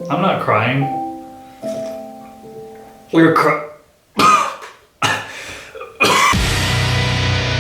I'm not crying. We're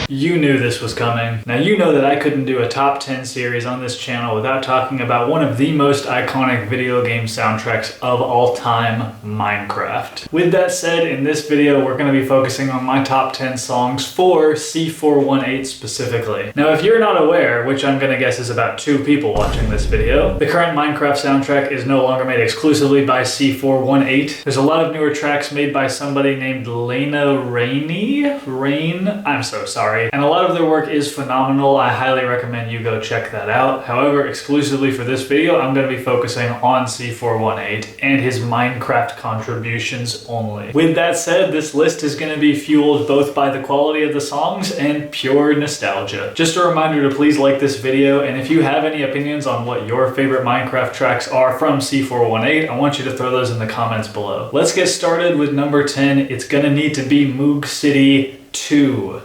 You knew this was coming. Now you know that I couldn't do a top 10 series on this channel without talking about one of the most iconic video game soundtracks of all time, Minecraft. With that said, in this video we're going to be focusing on my top 10 songs for C418 specifically. Now if you're not aware, which I'm going to guess is about 2 people watching this video, the current Minecraft soundtrack is no longer made exclusively by C418. There's a lot of newer tracks made by somebody named Lena Rain. I'm so sorry. And a lot of their work is phenomenal. I highly recommend you go check that out. However, exclusively for this video, I'm going to be focusing on C418 and his Minecraft contributions only. With that said, this list is going to be fueled both by the quality of the songs and pure nostalgia. Just a reminder to please like this video, and if you have any opinions on what your favorite Minecraft tracks are from C418, I want you to throw those in the comments below. Let's get started with number 10. It's going to need to be Moog City 2.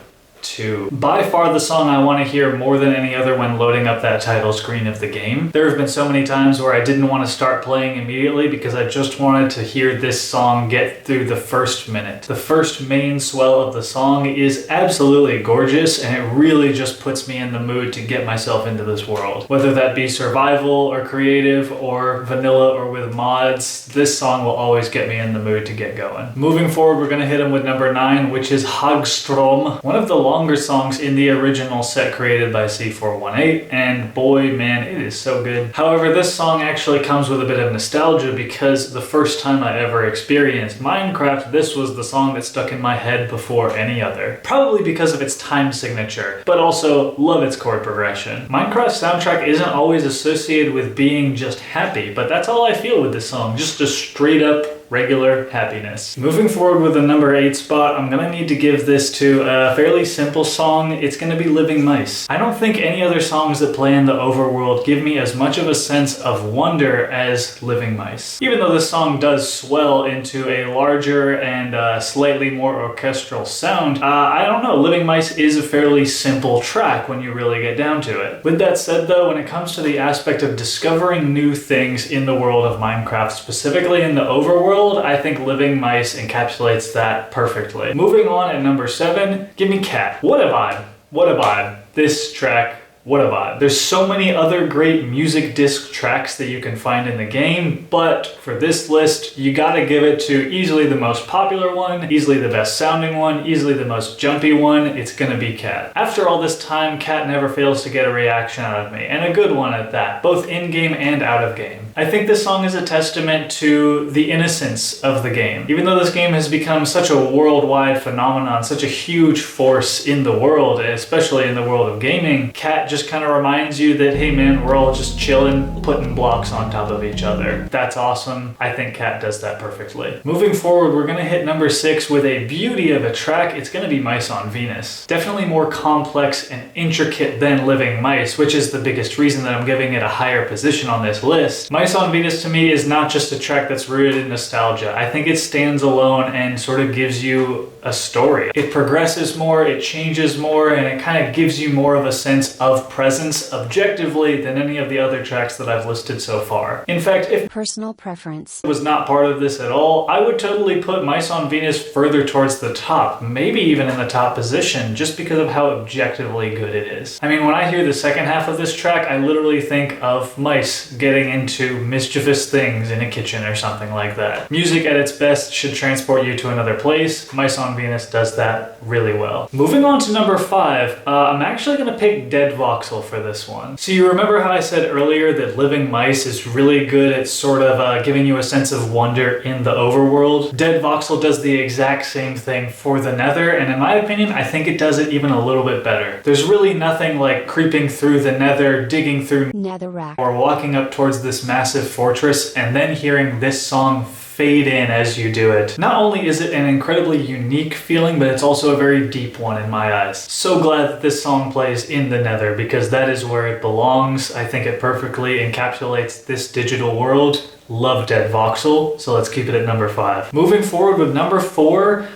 By far the song I want to hear more than any other when loading up that title screen of the game. There have been so many times where I didn't want to start playing immediately because I just wanted to hear this song get through the first minute. The first main swell of the song is absolutely gorgeous, and it really just puts me in the mood to get myself into this world. Whether that be survival or creative or vanilla or with mods, this song will always get me in the mood to get going. Moving forward, we're going to hit them with number 9, which is Hagstrom, one of the longer songs in the original set created by C418, and boy man, it is so good. However, this song actually comes with a bit of nostalgia because the first time I ever experienced Minecraft, this was the song that stuck in my head before any other. Probably because of its time signature, but also love its chord progression. Minecraft's soundtrack isn't always associated with being just happy, but that's all I feel with this song, just a straight up regular happiness. Moving forward with the number 8 spot, I'm gonna need to give this to a fairly simple song. It's gonna be Living Mice. I don't think any other songs that play in the overworld give me as much of a sense of wonder as Living Mice. Even though this song does swell into a larger and slightly more orchestral sound, I don't know, Living Mice is a fairly simple track when you really get down to it. With that said though, when it comes to the aspect of discovering new things in the world of Minecraft, specifically in the overworld, I think Living Mice encapsulates that perfectly. Moving on at number 7, give me Cat. What a vibe. What a vibe. This track, what a vibe. There's so many other great music disc tracks that you can find in the game, but for this list, you gotta give it to easily the most popular one, easily the best sounding one, easily the most jumpy one. It's gonna be Cat. After all this time, Cat never fails to get a reaction out of me, and a good one at that, both in-game and out of game. I think this song is a testament to the innocence of the game. Even though this game has become such a worldwide phenomenon, such a huge force in the world, especially in the world of gaming, Cat just kind of reminds you that, hey man, we're all just chilling, putting blocks on top of each other. That's awesome. I think Cat does that perfectly. Moving forward, we're gonna hit number 6 with a beauty of a track. It's gonna be Mice on Venus. Definitely more complex and intricate than Living Mice, which is the biggest reason that I'm giving it a higher position on this list. Mice on Venus to me is not just a track that's rooted in nostalgia. I think it stands alone and sort of gives you a story. It progresses more, it changes more, and it kind of gives you more of a sense of presence objectively than any of the other tracks that I've listed so far. In fact, if personal preference was not part of this at all, I would totally put Mice on Venus further towards the top, maybe even in the top position, just because of how objectively good it is. I mean, when I hear the second half of this track, I literally think of mice getting into mischievous things in a kitchen or something like that. Music at its best should transport you to another place. Mice on Venus does that really well. Moving on to number 5, I'm actually gonna pick Dead Voxel for this one. So you remember how I said earlier that Living Mice is really good at sort of giving you a sense of wonder in the overworld? Dead Voxel does the exact same thing for the Nether, and in my opinion, I think it does it even a little bit better. There's really nothing like creeping through the Nether, digging through netherrack, or walking up towards this massive fortress and then hearing this song fade in as you do it. Not only is it an incredibly unique feeling, but it's also a very deep one in my eyes. So glad that this song plays in the Nether because that is where it belongs. I think it perfectly encapsulates this digital world. love Dead Voxel, so let's keep it at number 5. Moving forward with number 4,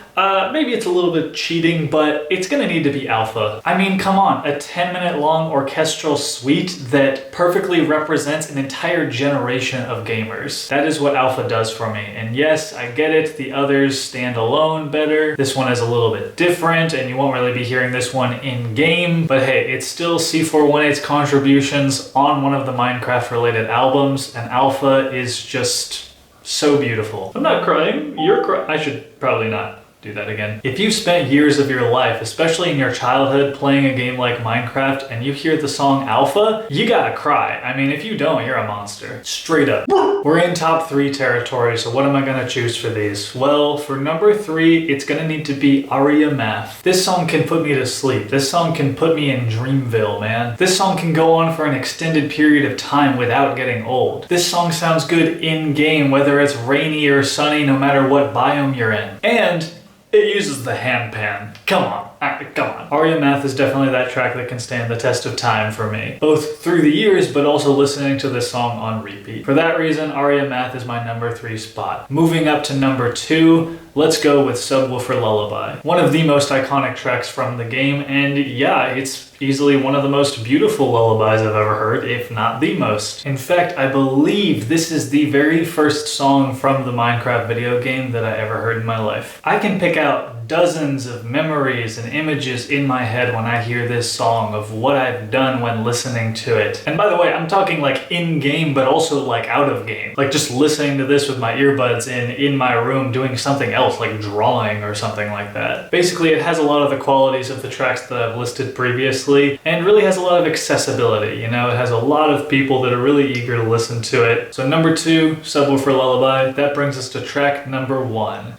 maybe it's a little bit cheating, but it's gonna need to be Alpha. I mean, come on, a 10-minute long orchestral suite that perfectly represents an entire generation of gamers. That is what Alpha does for me. And yes, I get it, the others stand alone better. This one is a little bit different, and you won't really be hearing this one in-game, but hey, it's still C418's contributions on one of the Minecraft-related albums, and Alpha is just so beautiful. I'm not crying, you're crying. I should probably not do that again. If you've spent years of your life, especially in your childhood, playing a game like Minecraft and you hear the song Alpha, you gotta cry. I mean, if you don't, you're a monster. Straight up. We're in top 3 territory, so what am I gonna choose for these? Well, for number 3, it's gonna need to be Aria Math. This song can put me to sleep. This song can put me in Dreamville, man. This song can go on for an extended period of time without getting old. This song sounds good in-game, whether it's rainy or sunny, no matter what biome you're in. And it uses the hand pan. Come on. Come on. Aria Math is definitely that track that can stand the test of time for me, both through the years, but also listening to this song on repeat. For that reason, Aria Math is my number 3 spot. Moving up to number 2, let's go with Subwoofer Lullaby. One of the most iconic tracks from the game, and yeah, it's easily one of the most beautiful lullabies I've ever heard, if not the most. In fact, I believe this is the very first song from the Minecraft video game that I ever heard in my life. I can pick out dozens of memories and images in my head when I hear this song of what I've done when listening to it. And by the way, I'm talking like in-game, but also like out of game. Like just listening to this with my earbuds in my room doing something else, like drawing or something like that. Basically, it has a lot of the qualities of the tracks that I've listed previously, and really has a lot of accessibility. You know, it has a lot of people that are really eager to listen to it. So number 2, Subwoofer Lullaby. That brings us to track number 1.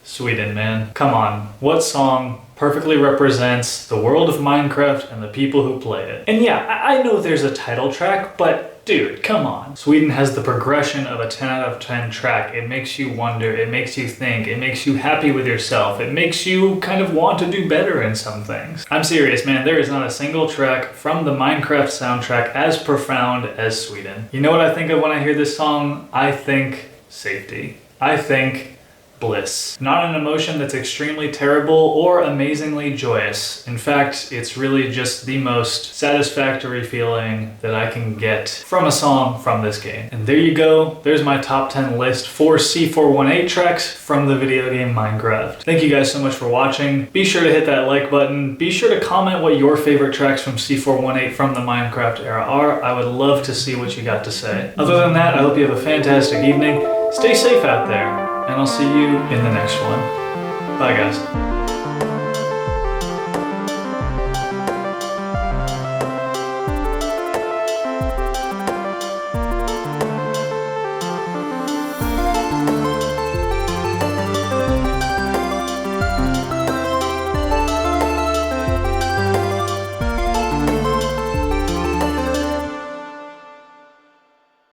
Sweden, man. Come on. What song perfectly represents the world of Minecraft and the people who play it? And yeah, I know there's a title track, but dude, come on. Sweden has the progression of a 10 out of 10 track. It makes you wonder, it makes you think, it makes you happy with yourself, it makes you kind of want to do better in some things. I'm serious, man, there is not a single track from the Minecraft soundtrack as profound as Sweden. You know what I think of when I hear this song? I think safety. I think bliss. Not an emotion that's extremely terrible or amazingly joyous. In fact, it's really just the most satisfactory feeling that I can get from a song from this game. And there you go. There's my top 10 list for C418 tracks from the video game Minecraft. Thank you guys so much for watching. Be sure to hit that like button. Be sure to comment what your favorite tracks from C418 from the Minecraft era are. I would love to see what you got to say. Other than that, I hope you have a fantastic evening. Stay safe out there. And I'll see you in the next one. Bye, guys.